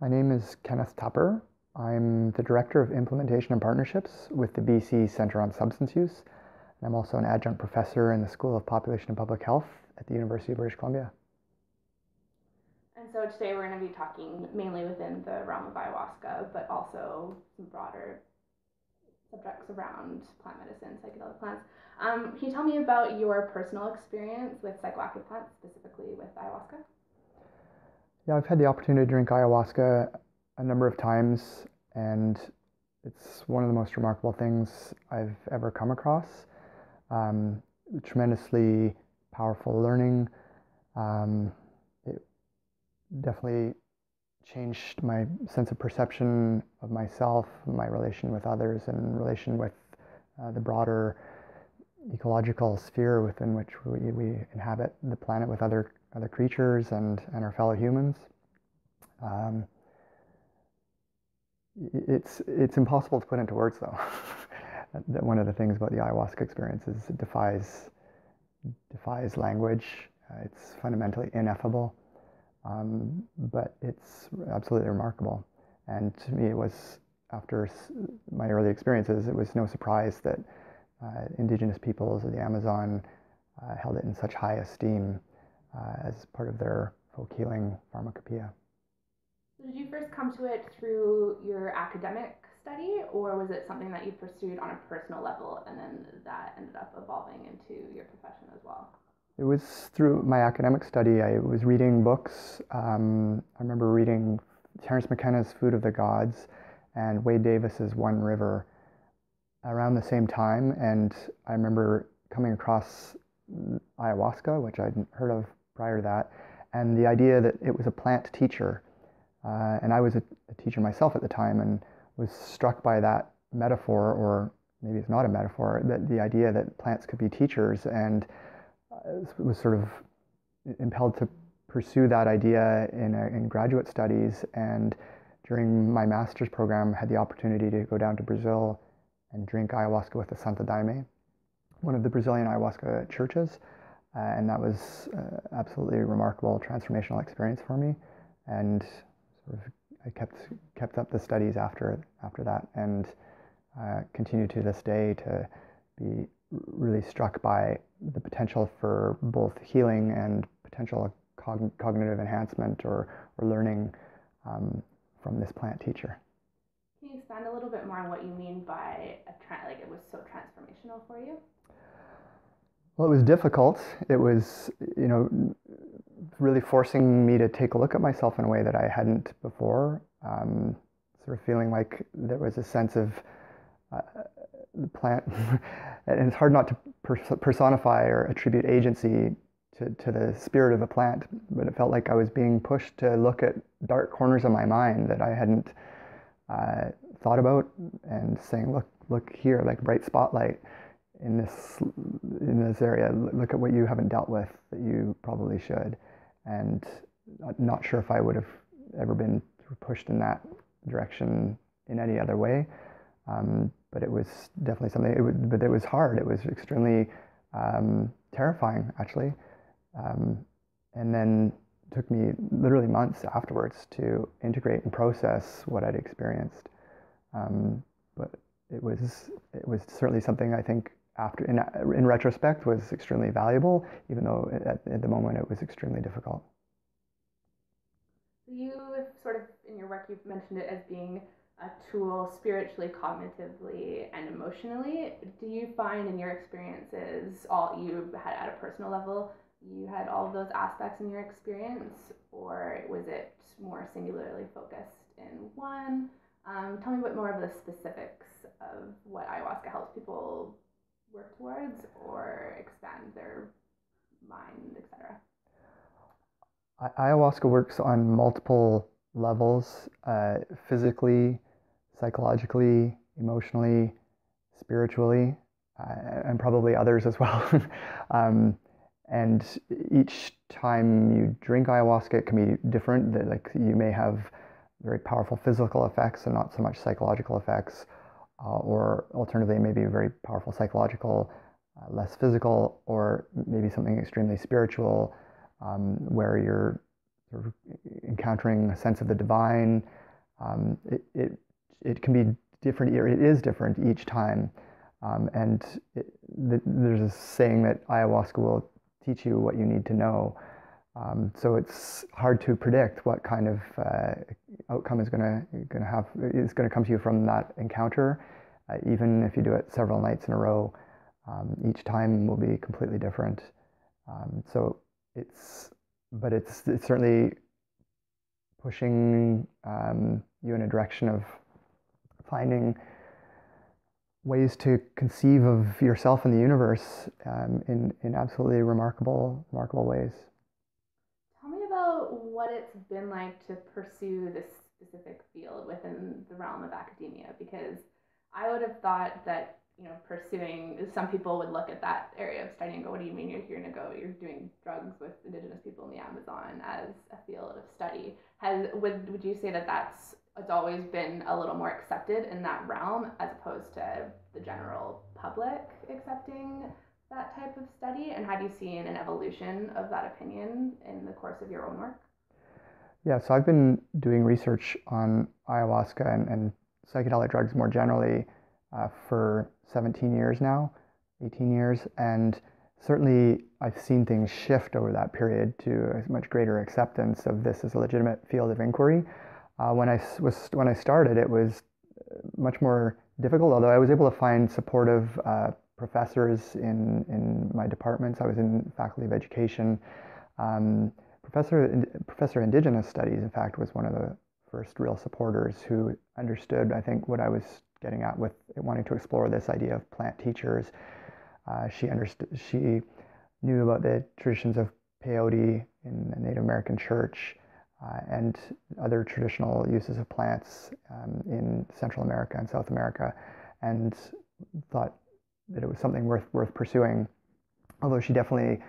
My name is Kenneth Tupper. I'm the Director of Implementation and Partnerships with the BC Centre on Substance Use. And I'm also an adjunct professor in the School of Population and Public Health at the University of British Columbia. And so today we're going to be talking mainly within the realm of ayahuasca, but also some broader subjects around plant medicine, psychedelic plants. Can you tell me about your personal experience with psychoactive plants, specifically with ayahuasca? Yeah, I've had the opportunity to drink ayahuasca a number of times, and it's one of the most remarkable things I've ever come across. Tremendously powerful learning. It definitely changed my sense of perception of myself, my relation with others, and relation with the broader ecological sphere within which we inhabit the planet with other creatures and our fellow humans. It's impossible to put into words, though. That one of the things about the ayahuasca experience is it defies language. It's fundamentally ineffable, but it's absolutely remarkable. And to me, it was, after my early experiences, it was no surprise that indigenous peoples of the Amazon held it in such high esteem as part of their folk healing pharmacopoeia. So did you first come to it through your academic study, or was it something that you pursued on a personal level and then that ended up evolving into your profession as well? It was through my academic study. I was reading books. I remember reading Terence McKenna's Food of the Gods and Wade Davis's One River around the same time, and I remember coming across ayahuasca, which I'd heard of prior to that, and the idea that it was a plant teacher. And I was a teacher myself at the time and was struck by that metaphor, or maybe it's not a metaphor, that the idea that plants could be teachers, and was sort of impelled to pursue that idea in graduate studies. And during my master's program, I had the opportunity to go down to Brazil and drink ayahuasca with the Santa Daime, one of the Brazilian ayahuasca churches. And that was absolutely remarkable, transformational experience for me. And sort of I kept up the studies after that, and continue to this day to be really struck by the potential for both healing and potential cognitive enhancement or learning from this plant teacher. Can you expand a little bit more on what you mean by like it was so transformational for you? Well, it was difficult. It was, really forcing me to take a look at myself in a way that I hadn't before. Sort of feeling like there was a sense of the plant, and it's hard not to personify or attribute agency to the spirit of a plant, but it felt like I was being pushed to look at dark corners of my mind that I hadn't thought about, and saying, look here, like bright spotlight in this area. Look at what you haven't dealt with that you probably should. And I'm not sure if I would have ever been pushed in that direction in any other way. But it was definitely something. But it was hard. It was extremely terrifying, actually. And then it took me literally months afterwards to integrate and process what I'd experienced. But it was certainly something I think in retrospect was extremely valuable, even though at the moment it was extremely difficult. You sort of, in your work, you've mentioned it as being a tool spiritually, cognitively, and emotionally. Do you find in your experiences, all you had at a personal level, you had all of those aspects in your experience, or was it more singularly focused in one? Tell me a bit more of the specifics of what ayahuasca helps people work towards or expand their mind, etc. Ayahuasca works on multiple levels, physically, psychologically, emotionally, spiritually, and probably others as well. And each time you drink ayahuasca, it can be different. Like, you may have very powerful physical effects and not so much psychological effects, or alternatively, maybe very powerful psychological, less physical, or maybe something extremely spiritual, where you're sort of encountering a sense of the divine. It can be different, or it is different each time. And there's a saying that ayahuasca will teach you what you need to know. So it's hard to predict what kind of outcome is going to come to you from that encounter. Even if you do it several nights in a row, each time will be completely different. So it's certainly pushing you in a direction of finding ways to conceive of yourself and the universe in absolutely remarkable ways. Tell me about what it's been like to pursue this specific field within the realm of academia, because I would have thought that, pursuing, some people would look at that area of study and go, what do you mean you're doing drugs with indigenous people in the Amazon as a field of study? Would you say that it's always been a little more accepted in that realm as opposed to the general public accepting that type of study? And have you seen an evolution of that opinion in the course of your own work? Yeah, so I've been doing research on ayahuasca and psychedelic drugs more generally for 17 years now, 18 years, and certainly I've seen things shift over that period to a much greater acceptance of this as a legitimate field of inquiry. When I started, it was much more difficult, although I was able to find supportive professors in my departments. I was in faculty of education. Professor Indigenous Studies, in fact, was one of the first real supporters who understood, I think, what I was getting at with wanting to explore this idea of plant teachers. She knew about the traditions of peyote in the Native American church and other traditional uses of plants in Central America and South America, and thought that it was something worth pursuing. Although she definitely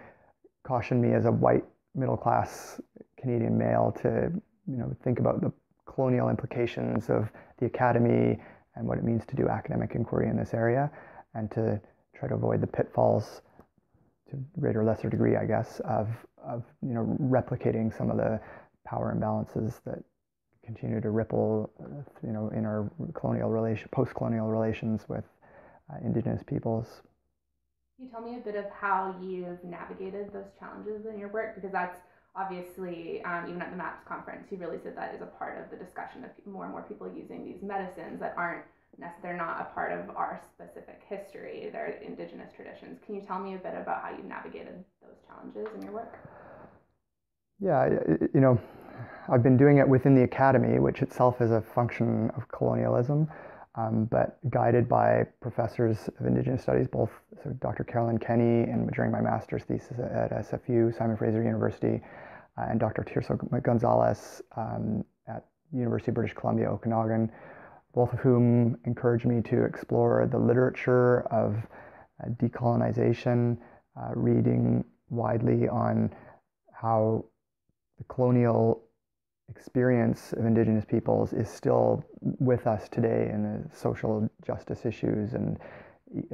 cautioned me as a white middle-class Canadian male to think about the colonial implications of the academy and what it means to do academic inquiry in this area, and to try to avoid the pitfalls, to greater or lesser degree, I guess, of replicating some of the power imbalances that continue to ripple, in our post-colonial relations with indigenous peoples. Can you tell me a bit of how you've navigated those challenges in your work? Because that's obviously, even at the MAPS conference, you really said that is a part of the discussion of more and more people using these medicines that they're not a part of our specific history. They're indigenous traditions. Can you tell me a bit about how you've navigated those challenges in your work? Yeah, I've been doing it within the academy, which itself is a function of colonialism, but guided by professors of Indigenous studies, both Dr. Carolyn Kenny and during my master's thesis at SFU, Simon Fraser University, and Dr. Tirso Gonzalez at University of British Columbia, Okanagan, both of whom encouraged me to explore the literature of decolonization, reading widely on how the colonial experience of Indigenous peoples is still with us today in the social justice issues and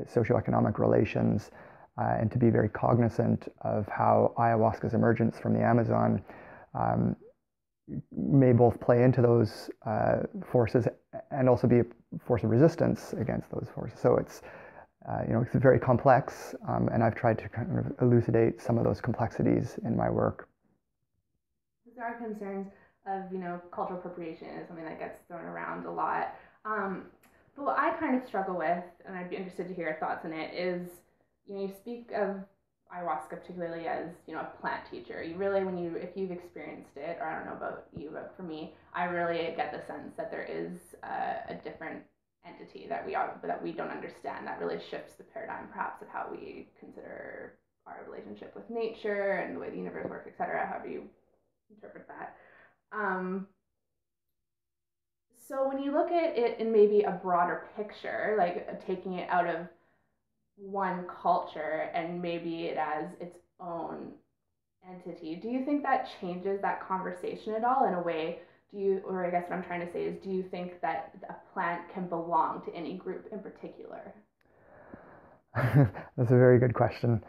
socioeconomic relations, and to be very cognizant of how ayahuasca's emergence from the Amazon may both play into those forces and also be a force of resistance against those forces. So it's very complex, and I've tried to kind of elucidate some of those complexities in my work. There are concerns of, cultural appropriation is something that gets thrown around a lot. But what I kind of struggle with, and I'd be interested to hear your thoughts on it, is, you speak of ayahuasca particularly as, a plant teacher. You really, if you've experienced it, or I don't know about you, but for me, I really get the sense that there is a different entity that we don't understand, that really shifts the paradigm perhaps of how we consider our relationship with nature and the way the universe works, etc., however you interpret that. So when you look at it in maybe a broader picture, like taking it out of one culture and maybe it as its own entity, do you think that changes that conversation at all in a way? Or I guess what I'm trying to say is, do you think that a plant can belong to any group in particular? That's a very good question.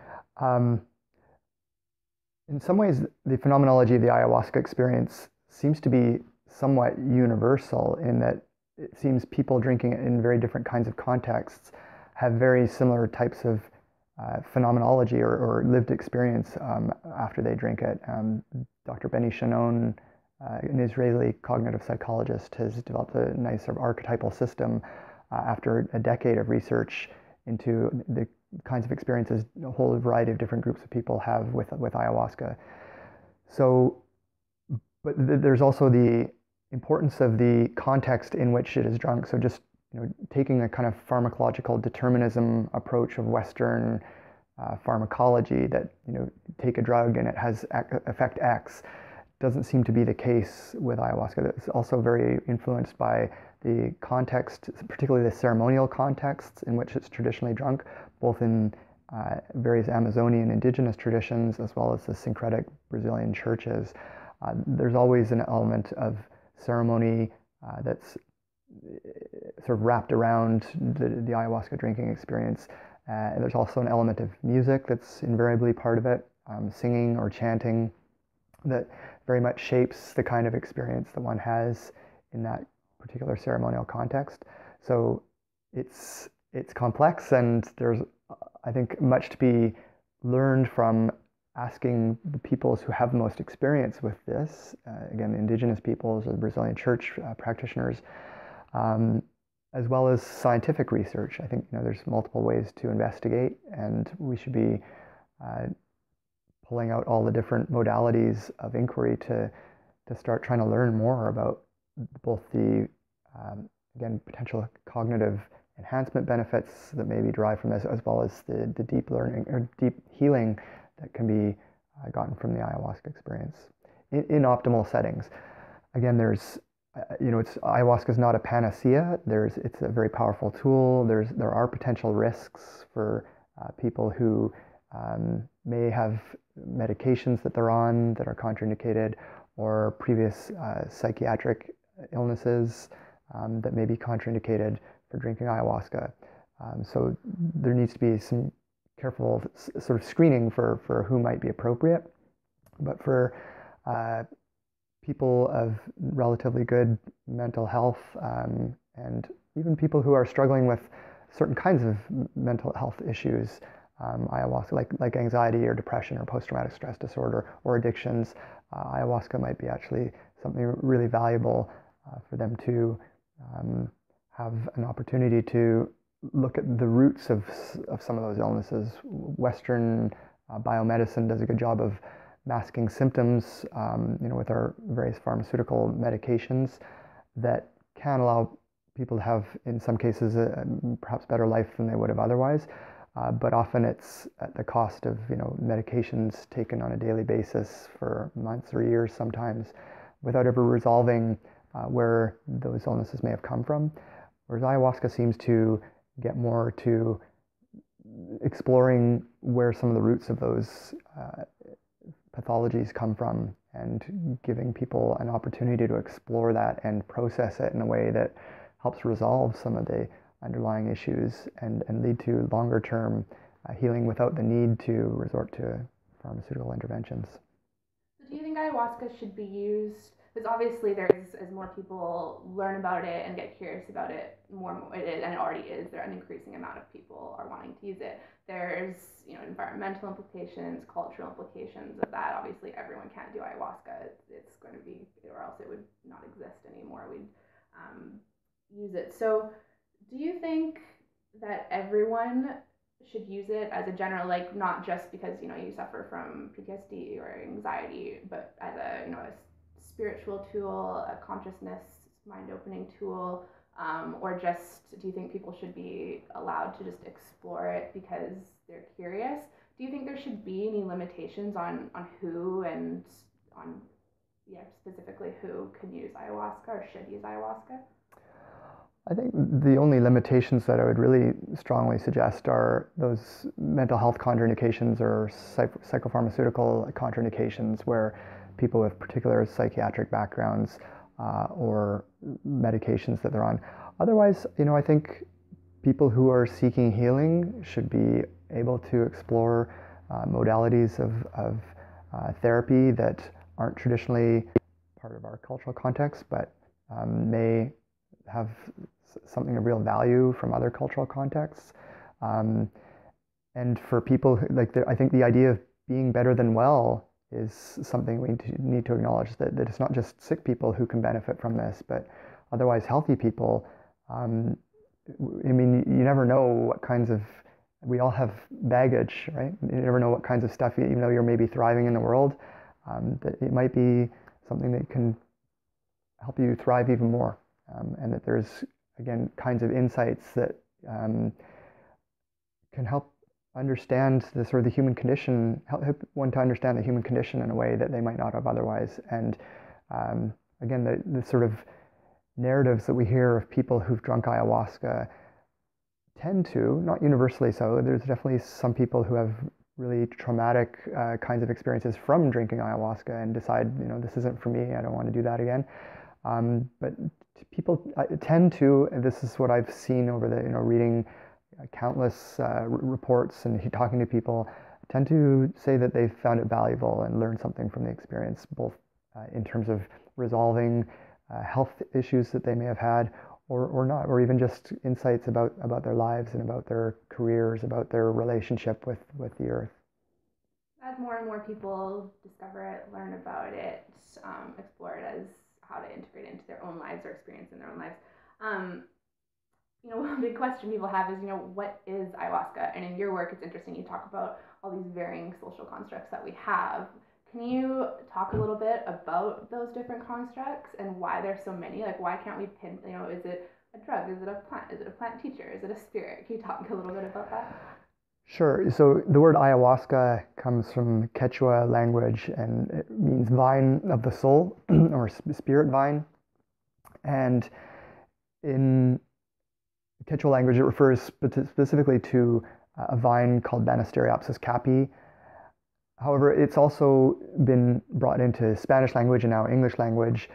In some ways, the phenomenology of the ayahuasca experience seems to be somewhat universal in that it seems people drinking it in very different kinds of contexts have very similar types of phenomenology or lived experience after they drink it. Dr. Benny Shannon, an Israeli cognitive psychologist, has developed a nice sort of archetypal system after a decade of research into the kinds of experiences a whole variety of different groups of people have with ayahuasca. So, but there's also the importance of the context in which it is drunk. So just taking a kind of pharmacological determinism approach of Western pharmacology that take a drug and it has effect X doesn't seem to be the case with ayahuasca. It's also very influenced by the context, particularly the ceremonial contexts in which it's traditionally drunk, both in various Amazonian indigenous traditions as well as the syncretic Brazilian churches. There's always an element of ceremony that's sort of wrapped around the ayahuasca drinking experience. And there's also an element of music that's invariably part of it, singing or chanting, that very much shapes the kind of experience that one has in that particular ceremonial context. So it's complex, and there's, I think, much to be learned from asking the peoples who have the most experience with this, again, the indigenous peoples or the Brazilian church practitioners, as well as scientific research. I think there's multiple ways to investigate, and we should be pulling out all the different modalities of inquiry to start trying to learn more about both the, again, potential cognitive enhancement benefits that may be derived from this, as well as the deep learning or deep healing that can be gotten from the ayahuasca experience in optimal settings. Again, there's, ayahuasca is not a panacea. It's a very powerful tool. There are potential risks for people who may have medications that they're on that are contraindicated, or previous psychiatric illnesses that may be contraindicated for drinking ayahuasca. So there needs to be some careful sort of screening for who might be appropriate. But for people of relatively good mental health, and even people who are struggling with certain kinds of mental health issues, ayahuasca, like anxiety or depression or post-traumatic stress disorder or addictions, ayahuasca might be actually something really valuable for them to have an opportunity to look at the roots of some of those illnesses. Western biomedicine does a good job of masking symptoms, with our various pharmaceutical medications that can allow people to have, in some cases, a perhaps better life than they would have otherwise. But often it's at the cost of medications taken on a daily basis for months or years sometimes, without ever resolving where those illnesses may have come from. Whereas ayahuasca seems to get more to exploring where some of the roots of those pathologies come from, and giving people an opportunity to explore that and process it in a way that helps resolve some of the underlying issues and lead to longer term healing without the need to resort to pharmaceutical interventions. So do you think ayahuasca should be used, because obviously there's, as more people learn about it and get curious about it, more it is, and it already is, there an increasing amount of people are wanting to use it. There's environmental implications, cultural implications of that. Obviously everyone can't do ayahuasca. It's going to be, or else it would not exist anymore. We'd use it. So do you think that everyone should use it as a general, like, not just because you suffer from PTSD or anxiety, but as a spiritual tool, a consciousness mind-opening tool, or just, do you think people should be allowed to just explore it because they're curious? Do you think there should be any limitations on who, and on specifically who can use ayahuasca or should use ayahuasca? I think the only limitations that I would really strongly suggest are those mental health contraindications or psychopharmaceutical contraindications, where people with particular psychiatric backgrounds or medications that they're on. Otherwise, I think people who are seeking healing should be able to explore modalities of therapy that aren't traditionally part of our cultural context, but may have something of real value from other cultural contexts. And for people who, like, I think the idea of being better than well is something we need to acknowledge, that it's not just sick people who can benefit from this, but otherwise healthy people. I mean, you never know what kinds of, we all have baggage, right? You never know what kinds of stuff, even though you're maybe thriving in the world, that it might be something that can help you thrive even more. And that there's, again, kinds of insights that can help understand the sort of the human condition, help one to understand the human condition in a way that they might not have otherwise. And again, the sort of narratives that we hear of people who've drunk ayahuasca tend to, not universally so, there's definitely some people who have really traumatic kinds of experiences from drinking ayahuasca and decide, this isn't for me, I don't want to do that again. But people tend to, and this is what I've seen over the, reading countless reports and talking to people, tend to say that they've found it valuable and learned something from the experience, both in terms of resolving health issues that they may have had, or not, or even just insights about their lives and about their careers, about their relationship with the earth. As more and more people discover it, learn about it, explore it as how to integrate it into their own lives or experience in their own lives. One big question people have is, what is ayahuasca? And in your work, it's interesting, you talk about all these varying social constructs that we have. Can you talk a little bit about those different constructs and why there's so many? Like, why can't we pin, is it a drug? Is it a plant? Is it a plant teacher? Is it a spirit? Can you talk a little bit about that? Sure. So the word ayahuasca comes from Quechua language, and it means vine of the soul or spirit vine. And in Quechua language, it refers specifically to a vine called Banisteriopsis caapi. However, it's also been brought into Spanish language and now English language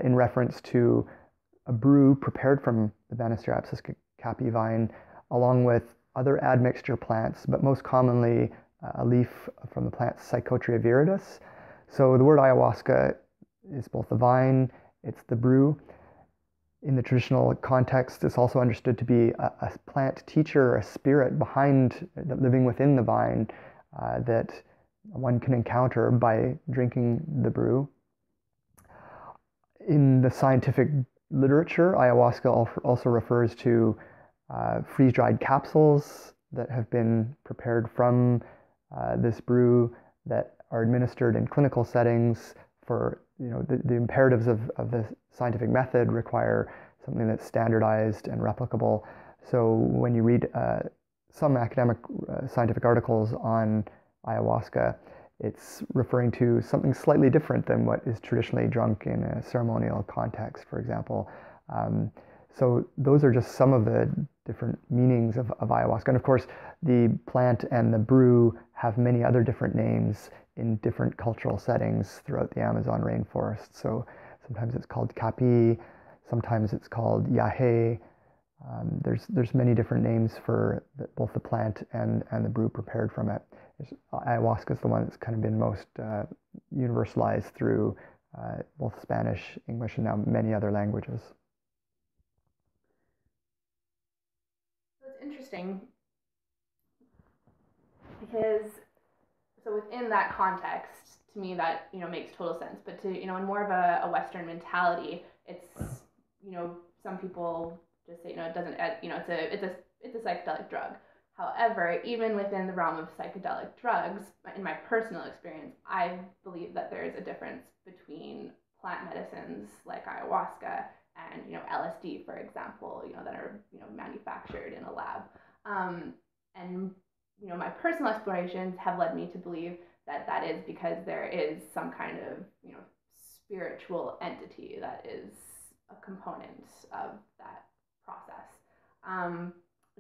in reference to a brew prepared from the Banisteriopsis caapi vine, along with other admixture plants, but most commonly a leaf from the plant Psychotria viridis. So the word ayahuasca is both the vine, it's the brew. In the traditional context, it's also understood to be a plant teacher, a spirit behind, living within the vine that one can encounter by drinking the brew. In the scientific literature, ayahuasca also refers to freeze-dried capsules that have been prepared from this brew that are administered in clinical settings for, the imperatives of the scientific method require something that's standardized and replicable. So when you read some academic scientific articles on ayahuasca, it's referring to something slightly different than what is traditionally drunk in a ceremonial context, for example. So those are just some of the different meanings of ayahuasca. And of course, the plant and the brew have many other different names in different cultural settings throughout the Amazon rainforest. So sometimes it's called caapi, sometimes it's called yahe. There's many different names for both the plant and the brew prepared from it. Ayahuasca is the one that's kind of been most universalized through both Spanish, English, and now many other languages. So it's interesting because, so within that context, to me that makes total sense. But to in more of a Western mentality, it's some people just say it doesn't it's a psychedelic drug. However, even within the realm of psychedelic drugs, in my personal experience, I believe that there is a difference between plant medicines like ayahuasca and LSD, for example, that are manufactured in a lab. And my personal explorations have led me to believe that is because there is some kind of spiritual entity that is a component of that process.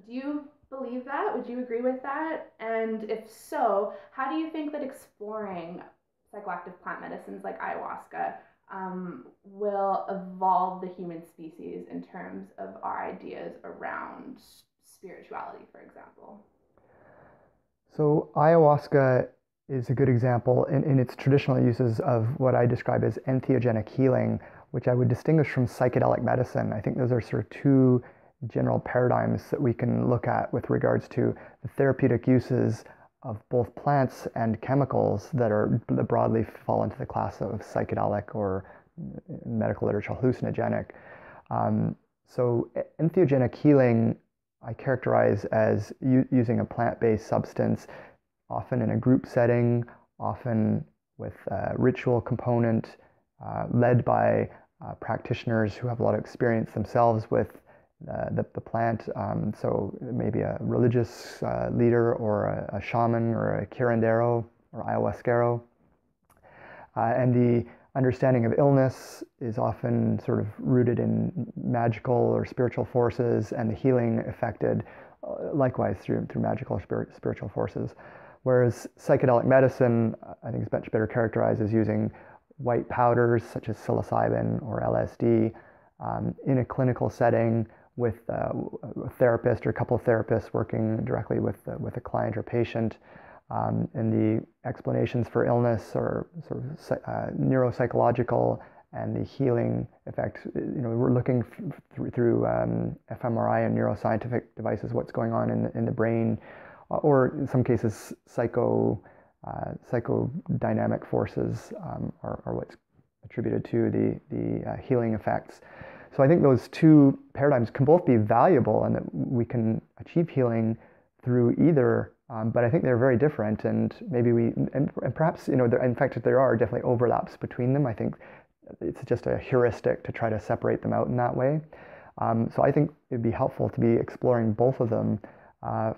Do you believe that? Would you agree with that? And if so, how do you think that exploring psychoactive plant medicines like ayahuasca will evolve the human species in terms of our ideas around spirituality, for example? So ayahuasca is a good example in its traditional uses of what I describe as entheogenic healing, which I would distinguish from psychedelic medicine. I think those are sort of two general paradigms that we can look at with regards to the therapeutic uses of both plants and chemicals that broadly fall into the class of psychedelic, or in medical literature, hallucinogenic. So entheogenic healing I characterize as using a plant-based substance, often in a group setting, often with a ritual component, led by practitioners who have a lot of experience themselves with the plant. So maybe a religious leader, or a shaman, or a curandero, or ayahuasquero. And the understanding of illness is often sort of rooted in magical or spiritual forces, and the healing effected likewise through magical or spiritual forces. Whereas psychedelic medicine, I think, is much better characterized as using white powders such as psilocybin or LSD in a clinical setting with a therapist or a couple of therapists working directly with a client or patient. And the explanations for illness are sort of neuropsychological, and the healing effect, we're looking through fMRI and neuroscientific devices, what's going on in the brain, or in some cases psychodynamic forces are what's attributed to the healing effects. So I think those two paradigms can both be valuable, and that we can achieve healing through either, but I think they're very different, and maybe and perhaps, in fact, there are definitely overlaps between them. I think it's just a heuristic to try to separate them out in that way. So I think it'd be helpful to be exploring both of them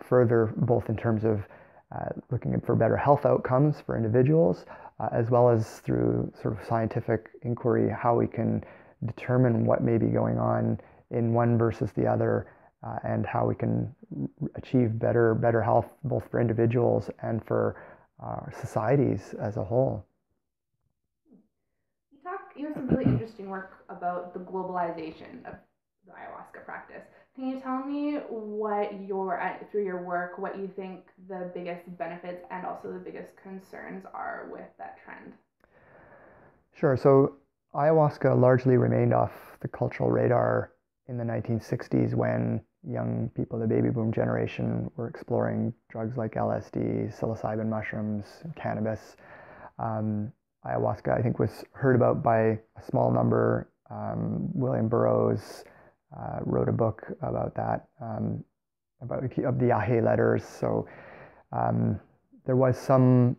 further, both in terms of looking for better health outcomes for individuals, as well as through sort of scientific inquiry, how we can determine what may be going on in one versus the other, and how we can achieve better health, both for individuals and for societies as a whole. You have some really interesting work about the globalization of the ayahuasca practice. Can you tell me through your work, what you think the biggest benefits and also the biggest concerns are with that trend? Sure. So ayahuasca largely remained off the cultural radar in the 1960s, when young people, the baby boom generation, were exploring drugs like LSD, psilocybin mushrooms, cannabis. Ayahuasca, I think, was heard about by a small number. William Burroughs wrote a book about that, about the Yahe letters. So there was some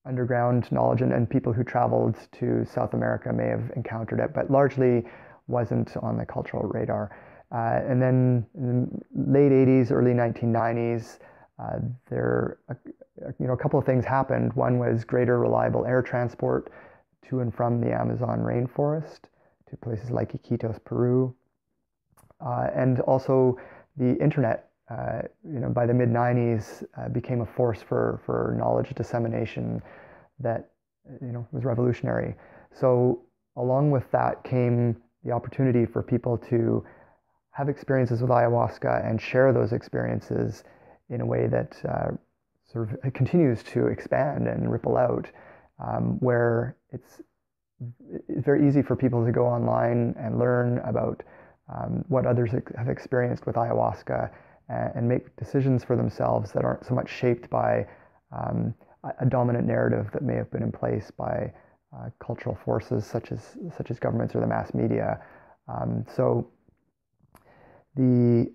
underground knowledge, and people who traveled to South America may have encountered it, but largely wasn't on the cultural radar. And then in the late 80s, early 1990s, a couple of things happened. One was greater reliable air transport to and from the Amazon rainforest to places like Iquitos, Peru. And also the internet, by the mid-90s, became a force for knowledge dissemination that, was revolutionary. So along with that came the opportunity for people to have experiences with ayahuasca and share those experiences in a way that sort of continues to expand and ripple out, where it's very easy for people to go online and learn about what others have experienced with ayahuasca, and make decisions for themselves that aren't so much shaped by a dominant narrative that may have been in place by cultural forces such as governments or the mass media. So the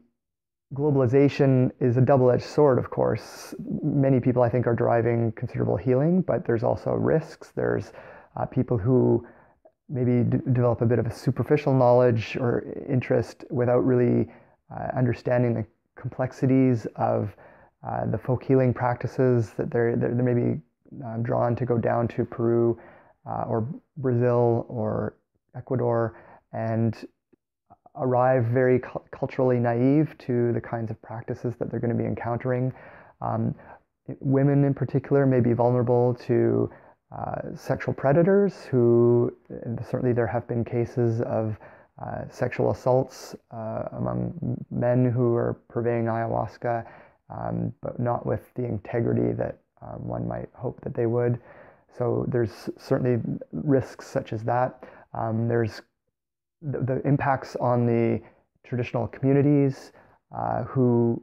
globalization is a double-edged sword, of course. Many people, I think, are driving considerable healing, but there's also risks. There's people who maybe develop a bit of a superficial knowledge or interest without really understanding the complexities of the folk healing practices that they may be drawn to go down to Peru or Brazil or Ecuador and arrive very culturally naive to the kinds of practices that they're going to be encountering. Women in particular may be vulnerable to sexual predators who, and certainly there have been cases of sexual assaults among men who are purveying ayahuasca, but not with the integrity that one might hope that they would. So there's certainly risks such as that. There's the impacts on the traditional communities who,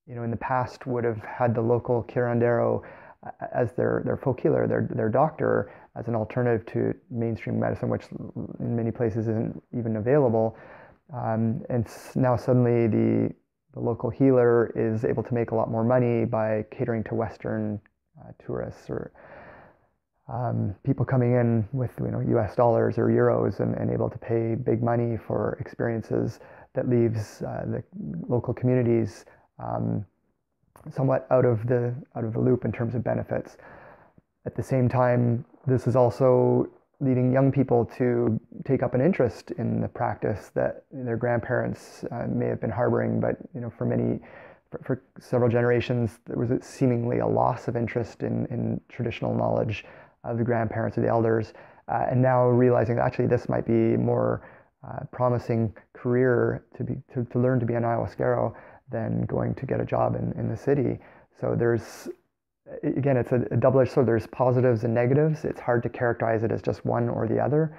in the past would have had the local curandero as their folk healer, their doctor, as an alternative to mainstream medicine, which in many places isn't even available. And now suddenly the local healer is able to make a lot more money by catering to Western tourists or people coming in with US dollars or euros and able to pay big money for experiences that leaves the local communities somewhat out of the loop in terms of benefits. At the same time, this is also leading young people to take up an interest in the practice that their grandparents may have been harboring, but for several generations there was seemingly a loss of interest in traditional knowledge of the grandparents or the elders, and now realizing that actually this might be a more promising career to learn to be an ayahuasquero than going to get a job in the city. So there's, again, it's a double-edged sword. There's positives and negatives. It's hard to characterize it as just one or the other.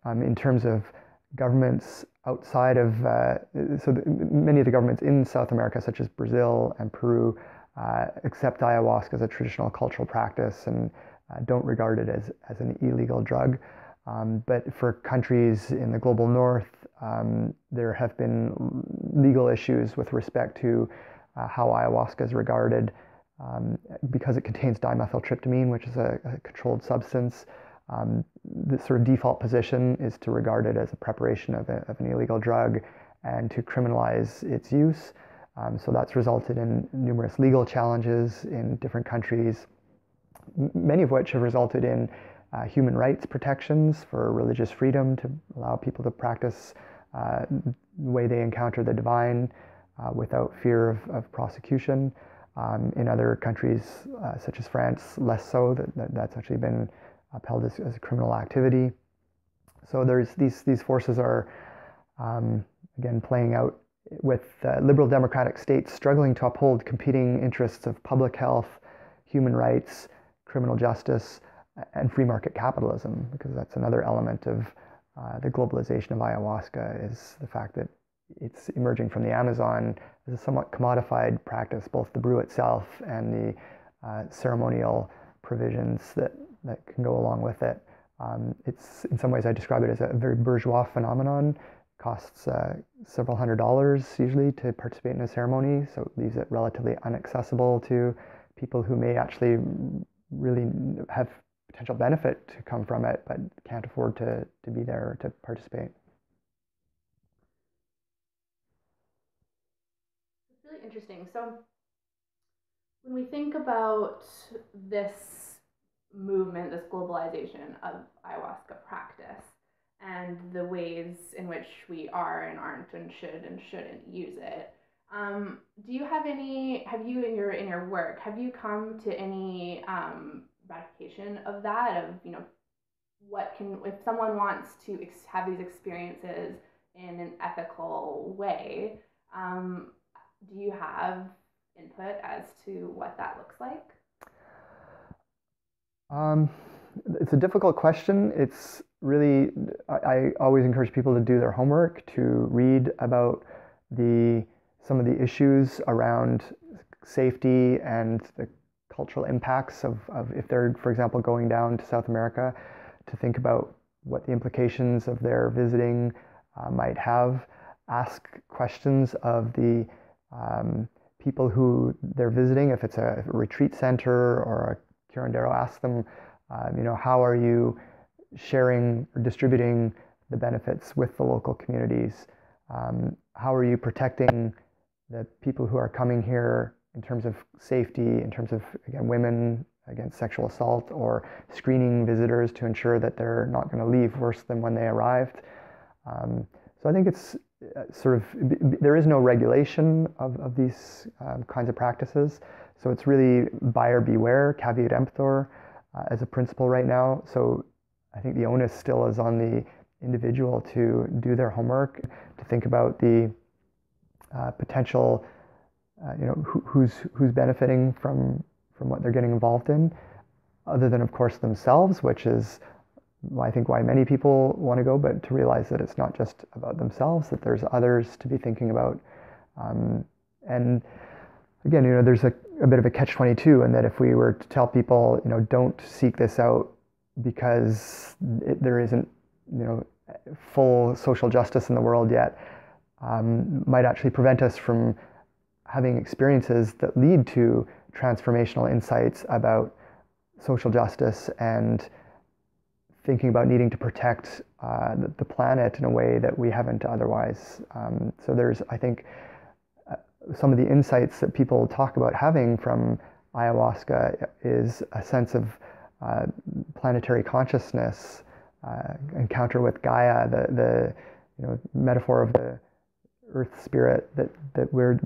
In terms of governments outside of, many of the governments in South America, such as Brazil and Peru, accept ayahuasca as a traditional cultural practice and don't regard it as an illegal drug. But for countries in the global north, there have been legal issues with respect to how ayahuasca is regarded. Because it contains dimethyltryptamine, which is a controlled substance. The sort of default position is to regard it as a preparation of an illegal drug and to criminalize its use. So that's resulted in numerous legal challenges in different countries, many of which have resulted in human rights protections for religious freedom to allow people to practice the way they encounter the divine without fear of prosecution. In other countries, such as France, less so. That's actually been upheld as a criminal activity. So there's these forces are, again, playing out with liberal democratic states struggling to uphold competing interests of public health, human rights, criminal justice, and free market capitalism, because that's another element of the globalization of ayahuasca, is the fact that it's emerging from the Amazon as a somewhat commodified practice, both the brew itself and the ceremonial provisions that can go along with it. It's, in some ways, I describe it as a very bourgeois phenomenon. It costs several $100s usually to participate in a ceremony, so it leaves it relatively inaccessible to people who may actually really have potential benefit to come from it, but can't afford to be there or to participate. Really interesting. So when we think about this movement, this globalization of ayahuasca practice and the ways in which we are and aren't and shouldn't use it, do you have you in your work, have you come to any ratification of that, of, if someone wants to have these experiences in an ethical way, do you have input as to what that looks like? It's a difficult question. It's really, I always encourage people to do their homework, to read about some of the issues around safety and the cultural impacts of if they're, for example, going down to South America, to think about what the implications of their visiting might have. Ask questions of the people who they're visiting. If it's a retreat center or a curandero, ask them, how are you sharing or distributing the benefits with the local communities? How are you protecting the people who are coming here in terms of safety, in terms of, again, women against sexual assault, or screening visitors to ensure that they're not going to leave worse than when they arrived? So I think it's there is no regulation of these kinds of practices. So it's really buyer beware, caveat emptor, as a principle right now. So I think the onus still is on the individual to do their homework, to think about the potential, who's benefiting from from what they're getting involved in, other than, of course, themselves, which is, I think, why many people want to go, but to realize that it's not just about themselves, that there's others to be thinking about. And again, there's a bit of a catch-22, and that if we were to tell people, don't seek this out because there isn't, full social justice in the world yet, might actually prevent us from having experiences that lead to transformational insights about social justice and thinking about needing to protect the planet in a way that we haven't otherwise. So there's, I think, some of the insights that people talk about having from ayahuasca is a sense of planetary consciousness, encounter with Gaia, the metaphor of the earth spirit, that we're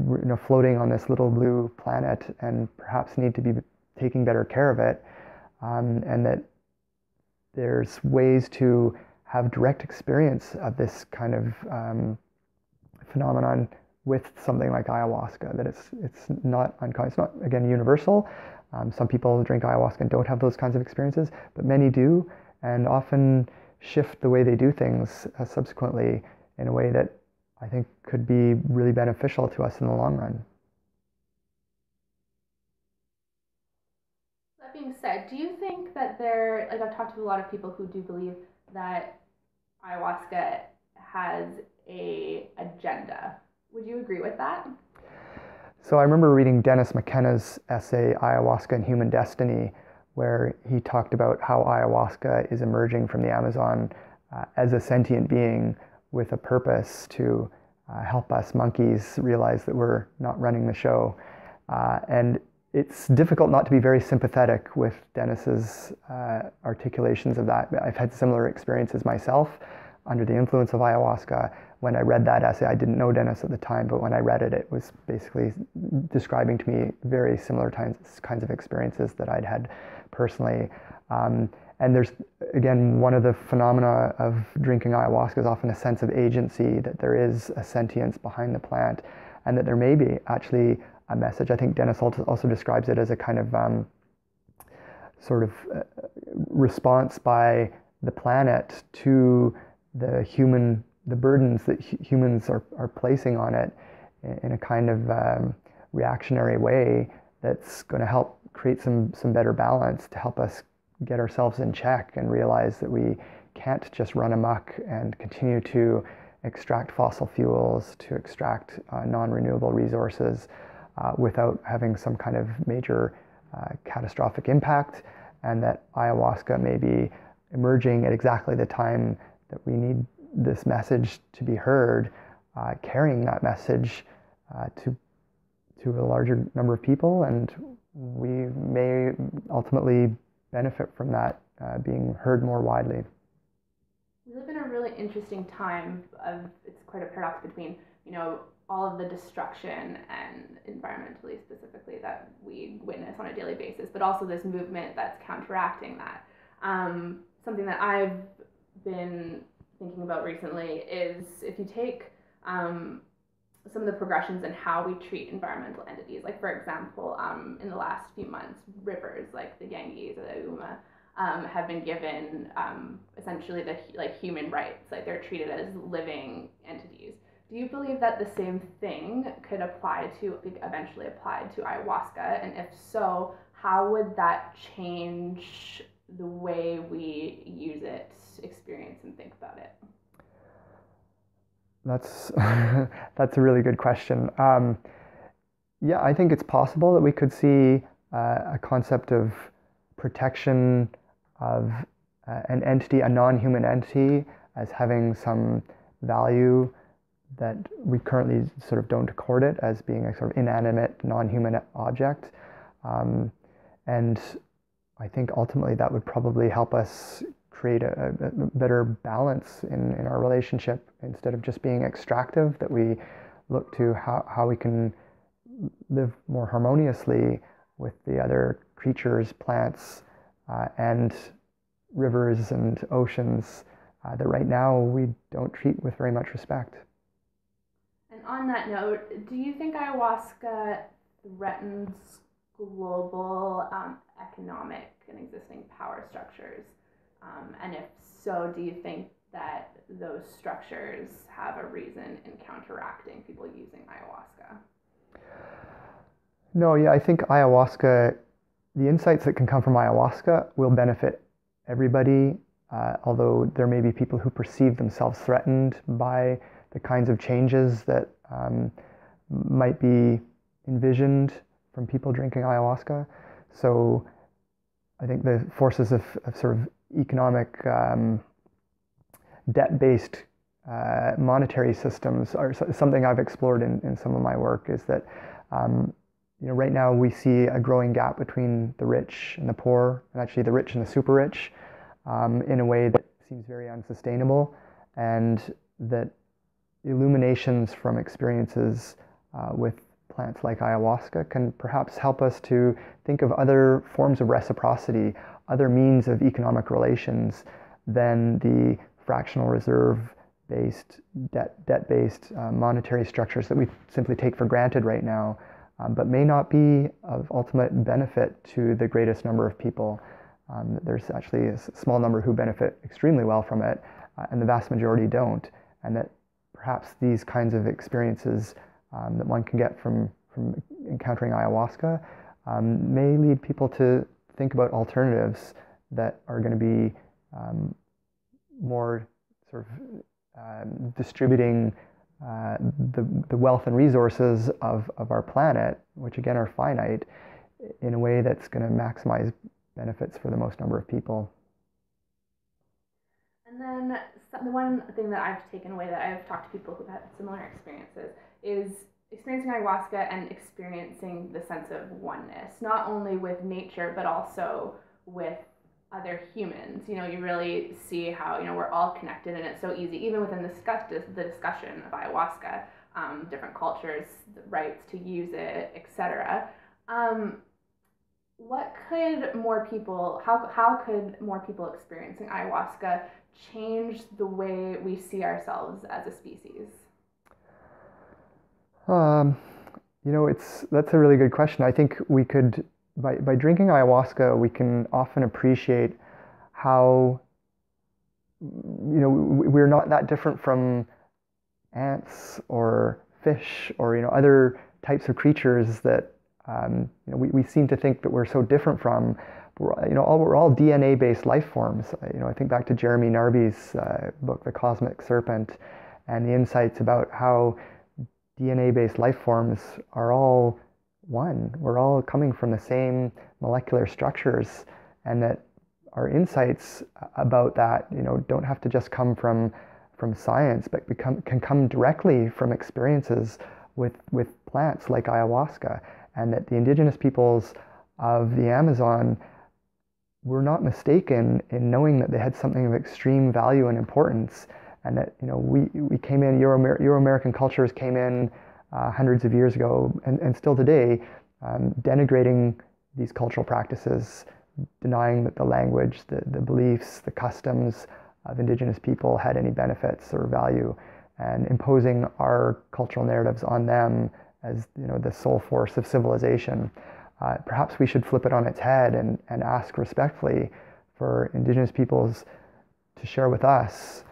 floating on this little blue planet and perhaps need to be taking better care of it, and that there's ways to have direct experience of this kind of phenomenon with something like ayahuasca, that it's not uncommon. It's not, again, universal. Some people drink ayahuasca and don't have those kinds of experiences, but many do, and often shift the way they do things subsequently in a way that I think could be really beneficial to us in the long run. That being said, do you think that I've talked to a lot of people who do believe that ayahuasca has a agenda. Would you agree with that? So I remember reading Dennis McKenna's essay, Ayahuasca and Human Destiny, where he talked about how ayahuasca is emerging from the Amazon as a sentient being with a purpose to help us monkeys realize that we're not running the show. And it's difficult not to be very sympathetic with Dennis's articulations of that. I've had similar experiences myself under the influence of ayahuasca. When I read that essay, I didn't know Dennis at the time, but when I read it, it was basically describing to me very similar kinds of experiences that I'd had personally. And there's, again, one of the phenomena of drinking ayahuasca is often a sense of agency, that there is a sentience behind the plant, and that there may be actually a message. I think Dennis also describes it as a kind of sort of response by the planet to the burdens that humans are placing on it in a kind of reactionary way that's going to help create some better balance to help us get ourselves in check and realize that we can't just run amok and continue to extract fossil fuels, to extract non-renewable resources without having some kind of major catastrophic impact, and that ayahuasca may be emerging at exactly the time that we need this message to be heard, carrying that message to a larger number of people, and we may ultimately benefit from that being heard more widely. We live in a really interesting time it's quite a paradox between, all of the destruction and environmentally specifically that we witness on a daily basis, but also this movement that's counteracting that. Something that I've been thinking about recently is if you take some of the progressions in how we treat environmental entities, like for example, in the last few months, rivers like the Ganges or the Uma have been given essentially the human rights, like they're treated as living entities. Do you believe that the same thing could eventually apply to ayahuasca? And if so, how would that change the way we use it, experience, and think about it? That's a really good question. Yeah, I think it's possible that we could see a concept of protection of an entity, a non-human entity, as having some value that we currently sort of don't accord it, as being a sort of inanimate, non-human object. And I think ultimately that would probably help us create a better balance in our relationship, instead of just being extractive, that we look to how we can live more harmoniously with the other creatures, plants, and rivers and oceans that right now we don't treat with very much respect. And on that note, do you think ayahuasca threatens global economic and existing power structures? And if so, do you think that those structures have a reason in counteracting people using ayahuasca? No, yeah, I think ayahuasca, the insights that can come from ayahuasca will benefit everybody, although there may be people who perceive themselves threatened by the kinds of changes that might be envisioned from people drinking ayahuasca. So I think the forces of sort of economic debt-based monetary systems are something I've explored in some of my work, is that right now we see a growing gap between the rich and the poor, and actually the rich and the super rich, in a way that seems very unsustainable, and that illuminations from experiences with plants like ayahuasca can perhaps help us to think of other forms of reciprocity, other means of economic relations than the fractional reserve-based, debt-based monetary structures that we simply take for granted right now, but may not be of ultimate benefit to the greatest number of people. There's actually a small number who benefit extremely well from it, and the vast majority don't, and that perhaps these kinds of experiences that one can get from encountering ayahuasca may lead people to think about alternatives that are going to be more sort of distributing the wealth and resources of our planet, which again are finite, in a way that's going to maximize benefits for the most number of people. And then the one thing that I've taken away, that I've talked to people who've had similar experiences, is experiencing ayahuasca and experiencing the sense of oneness, not only with nature, but also with other humans. You really see how, we're all connected, and it's so easy, even within the discussion of ayahuasca, different cultures, the rights to use it, etc. What could more people, how could more people experiencing ayahuasca change the way we see ourselves as a species? That's a really good question. I think we could, by drinking ayahuasca, we can often appreciate how, we're not that different from ants or fish or, other types of creatures that, we seem to think that we're so different from. We're all DNA-based life forms. I think back to Jeremy Narby's book, The Cosmic Serpent, and the insights about how DNA-based life forms are all one. We're all coming from the same molecular structures, and that our insights about that, don't have to just come from science, but can come directly from experiences with plants like ayahuasca, and that the indigenous peoples of the Amazon were not mistaken in knowing that they had something of extreme value and importance, and that we came in, Euro-American cultures came in hundreds of years ago, and still today, denigrating these cultural practices, denying that the language, the beliefs, the customs of indigenous people had any benefits or value, and imposing our cultural narratives on them as the sole force of civilization. Perhaps we should flip it on its head and ask respectfully for indigenous peoples to share with us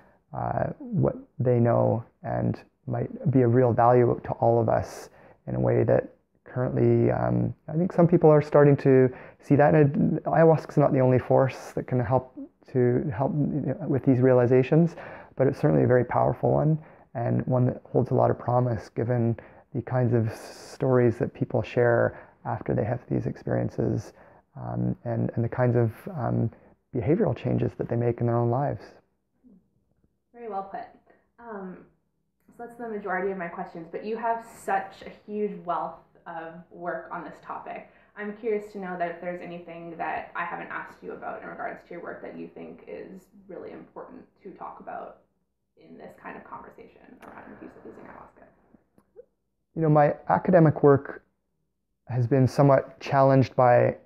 what they know and might be of real value to all of us in a way that currently, I think some people are starting to see that. And ayahuasca is not the only force that can help with these realizations, but it's certainly a very powerful one, and one that holds a lot of promise given the kinds of stories that people share after they have these experiences, and the kinds of behavioral changes that they make in their own lives. Very well put. So that's the majority of my questions, but you have such a huge wealth of work on this topic. I'm curious to know that if there's anything that I haven't asked you about in regards to your work that you think is really important to talk about in this kind of conversation around using ayahuasca. My academic work has been somewhat challenged by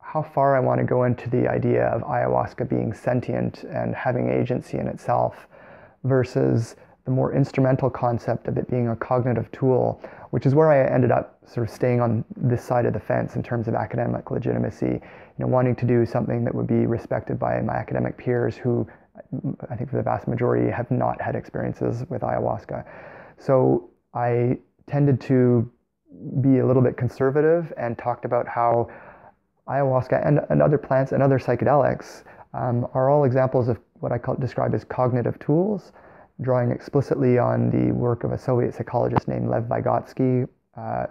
how far I want to go into the idea of ayahuasca being sentient and having agency in itself versus the more instrumental concept of it being a cognitive tool, which is where I ended up sort of staying on this side of the fence in terms of academic legitimacy, wanting to do something that would be respected by my academic peers who, I think for the vast majority, have not had experiences with ayahuasca. So I tended to be a little bit conservative and talked about how ayahuasca and other plants and other psychedelics are all examples of what I describe as cognitive tools, drawing explicitly on the work of a Soviet psychologist named Lev Vygotsky,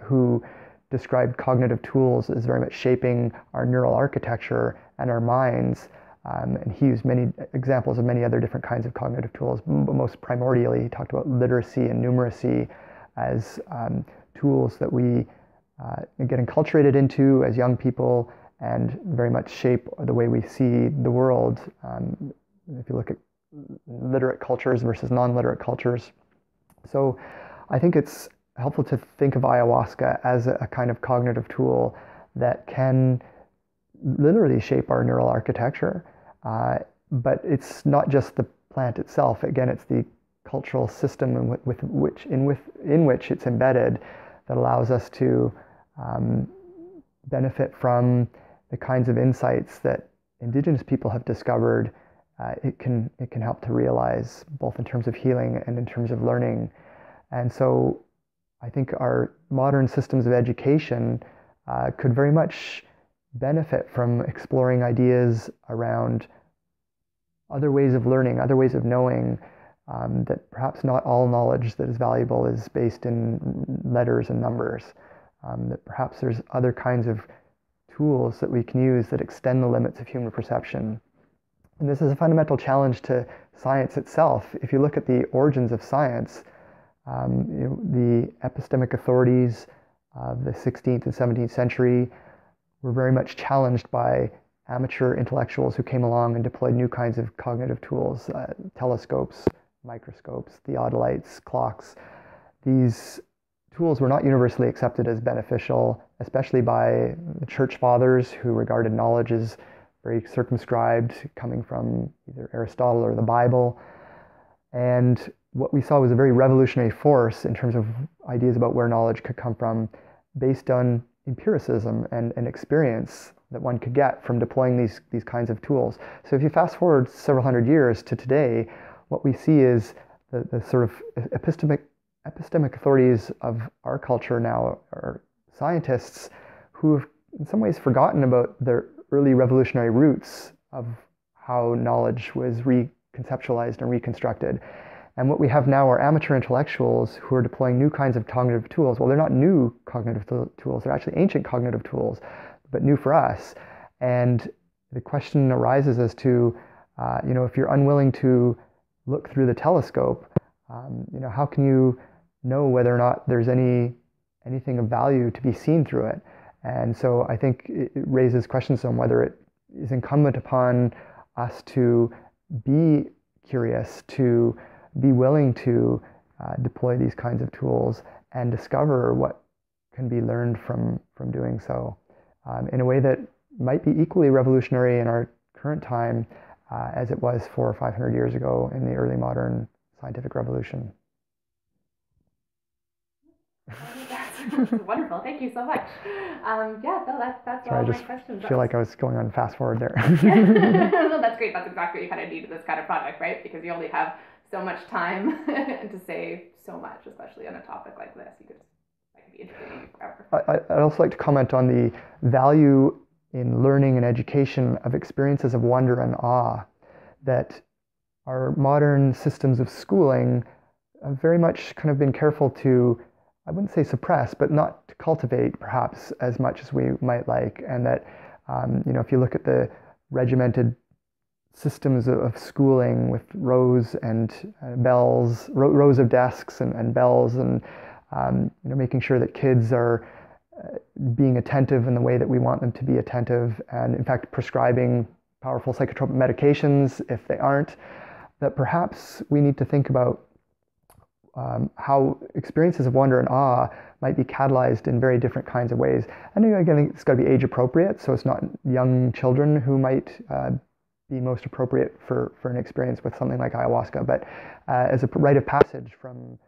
who described cognitive tools as very much shaping our neural architecture and our minds. And he used many examples of many other different kinds of cognitive tools, but most primordially he talked about literacy and numeracy as tools that we get enculturated into as young people and very much shape the way we see the world. If you look at literate cultures versus non-literate cultures. So I think it's helpful to think of ayahuasca as a kind of cognitive tool that can literally shape our neural architecture. But it's not just the plant itself. Again, it's the cultural system in which it's embedded that allows us to benefit from the kinds of insights that Indigenous people have discovered. It can help to realize, both in terms of healing and in terms of learning. And so I think our modern systems of education could very much benefit from exploring ideas around other ways of learning, other ways of knowing, that perhaps not all knowledge that is valuable is based in letters and numbers, that perhaps there's other kinds of tools that we can use that extend the limits of human perception. And this is a fundamental challenge to science itself. If you look at the origins of science, the epistemic authorities of the 16th and 17th century were very much challenged by amateur intellectuals who came along and deployed new kinds of cognitive tools, telescopes, microscopes, theodolites, clocks. These tools were not universally accepted as beneficial, especially by the church fathers who regarded knowledge as very circumscribed, coming from either Aristotle or the Bible. And what we saw was a very revolutionary force in terms of ideas about where knowledge could come from, based on empiricism and experience that one could get from deploying these kinds of tools. So if you fast forward several hundred years to today, what we see is the sort of epistemic authorities of our culture now are scientists who have in some ways forgotten about their early revolutionary roots of how knowledge was reconceptualized and reconstructed. And what we have now are amateur intellectuals who are deploying new kinds of cognitive tools. Well, they're not new cognitive tools, they're actually ancient cognitive tools, but new for us. And the question arises as to, if you're unwilling to look through the telescope, how can you know whether or not there's anything of value to be seen through it? And so I think it raises questions on whether it is incumbent upon us to be curious, to be willing to deploy these kinds of tools and discover what can be learned from doing so, in a way that might be equally revolutionary in our current time as it was 400 or 500 years ago in the early modern scientific revolution. That's wonderful. Thank you so much. That's all my questions. I feel like I was going on fast forward there. No, that's great. That's exactly what you kind of need in this kind of project, right? Because you only have so much time to say so much, especially on a topic like this. I could be interviewing you forever. I'd also like to comment on the value in learning and education of experiences of wonder and awe that our modern systems of schooling have very much kind of been careful to, I wouldn't say suppress, but not to cultivate perhaps as much as we might like. And that, if you look at the regimented systems of schooling with rows and bells, rows of desks and bells, and making sure that kids are being attentive in the way that we want them to be attentive, and in fact prescribing powerful psychotropic medications if they aren't, that perhaps we need to think about how experiences of wonder and awe might be catalyzed in very different kinds of ways. And again, it's got to be age appropriate, so it's not young children who might be most appropriate for an experience with something like ayahuasca. But as a rite of passage from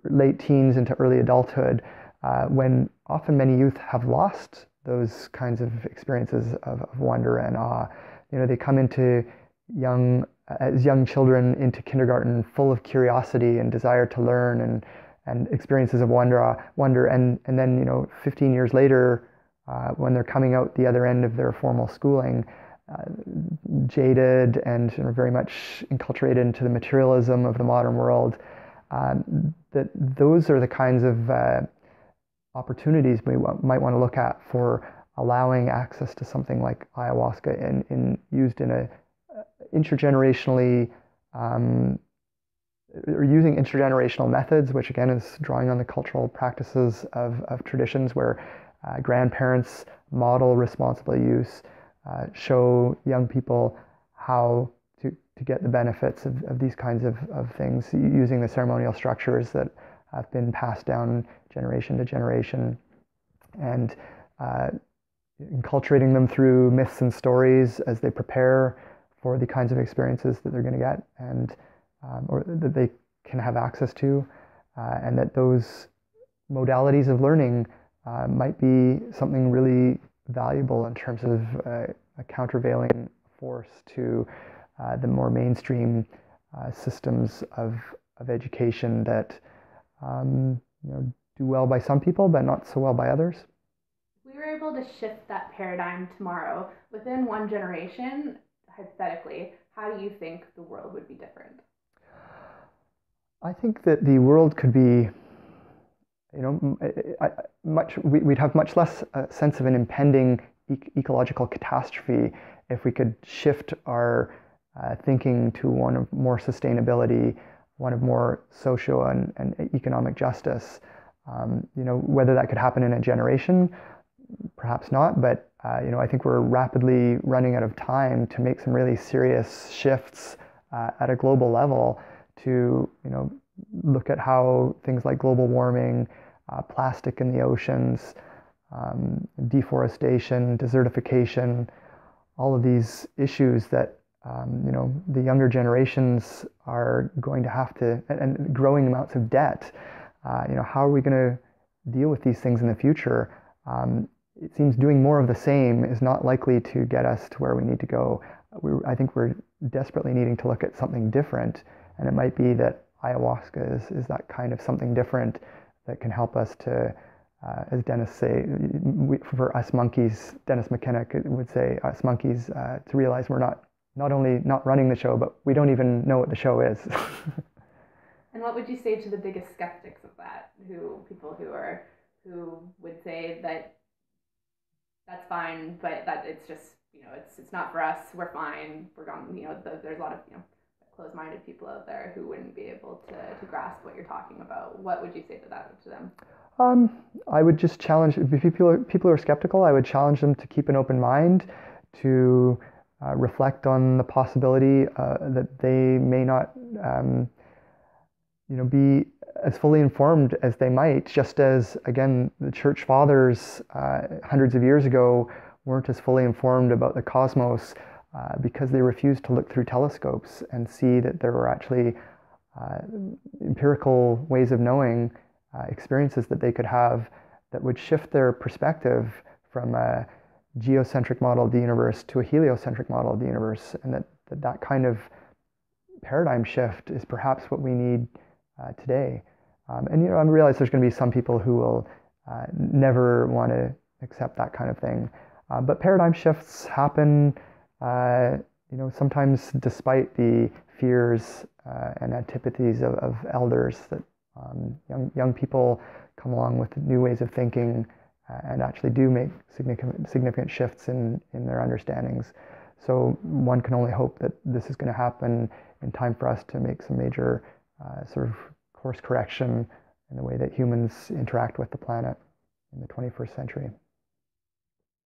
late teens into early adulthood, when often many youth have lost those kinds of experiences of wonder and awe. They come into as young children into kindergarten full of curiosity and desire to learn and experiences of wonder, and then 15 years later, when they're coming out the other end of their formal schooling, jaded and very much enculturated into the materialism of the modern world, that those are the kinds of opportunities we might want to look at for allowing access to something like ayahuasca and used in a intergenerationally, or using intergenerational methods, which again is drawing on the cultural practices of traditions where grandparents model responsible use, show young people how to get the benefits of these kinds of things using the ceremonial structures that have been passed down generation to generation, and enculturating them through myths and stories as they prepare for the kinds of experiences that they're going to get and or that they can have access to, and that those modalities of learning might be something really valuable in terms of a countervailing force to the more mainstream systems of education that do well by some people but not so well by others. If we were able to shift that paradigm tomorrow within one generation, hypothetically, how do you think the world would be different? I think that the world could be, we'd have much less sense of an impending ecological catastrophe if we could shift our thinking to one of more sustainability, one of more social and economic justice. Whether that could happen in a generation, perhaps not, but I think we're rapidly running out of time to make some really serious shifts at a global level to look at how things like global warming, plastic in the oceans, deforestation, desertification, all of these issues that the younger generations are going to have to, and growing amounts of debt. How are we going to deal with these things in the future? It seems doing more of the same is not likely to get us to where we need to go. I think we're desperately needing to look at something different, and it might be that ayahuasca is that kind of something different that can help us to, as Dennis say, for us monkeys, Dennis McKenna would say, us monkeys, to realize we're not only not running the show, but we don't even know what the show is. And what would you say to the biggest skeptics of that? People who would say that that's fine, but that it's just it's not for us. We're fine. We're gone. There's a lot of closed-minded people out there who wouldn't be able to grasp what you're talking about. What would you say to them? I would just challenge if people who are skeptical. I would challenge them to keep an open mind, to reflect on the possibility that they may not be as fully informed as they might, just as, again, the church fathers hundreds of years ago weren't as fully informed about the cosmos because they refused to look through telescopes and see that there were actually empirical ways of knowing, experiences that they could have that would shift their perspective from a geocentric model of the universe to a heliocentric model of the universe, and that kind of paradigm shift is perhaps what we need today. And I realize there's going to be some people who will never want to accept that kind of thing. But paradigm shifts happen, sometimes despite the fears and antipathies of elders. That young people come along with new ways of thinking and actually do make significant shifts in their understandings. So one can only hope that this is going to happen in time for us to make some major sort of course correction in the way that humans interact with the planet in the 21st century.